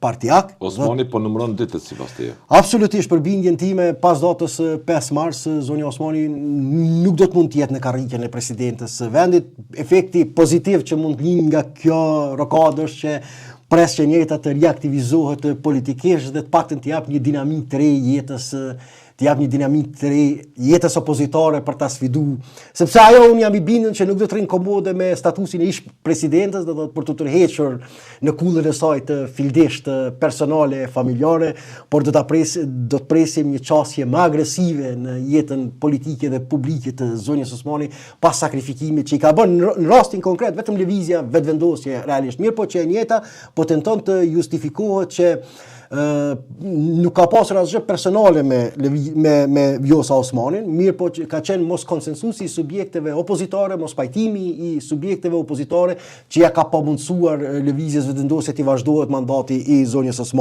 partijak. Osmani po numëron ditët sipas teje. Absolutisht, për bindjen time, pas datës 5 mars, zonja Osmani nuk do të mund të jetë në karrikën e presidentës së vendit. Efekti pozitiv që mund të lind nga kjo rokadë është që pres që njëta të reaktivizohet politikisht dhe të paktën të jap një dinamik të re jetës opozitare për ta sfidu. Sepse ajo unë jam i bindur që nuk do të rinë komode me statusin e ish presidentës, do të për të tërhequr në kullën e saj të fildesht personale e familjare, por do të presim një qasje më agresive në jetën politike dhe publike të zonjës Osmani pas sakrifikimit që i ka bërë në rastin konkret, vetëm lëvizja vetvendosje realisht. Mirë po që e njëta po tenton të justifikohet që nuk ka pasur asgjë personale me Vjosa Osmanin, mirë po që ka qenë mos konsensusi i subjekteve opozitare, mos pajtimi i subjekteve opozitare që ja ka pamundsuar lëvizjes vetëvendosje të vazhdohet mandati i zonjës Osmani.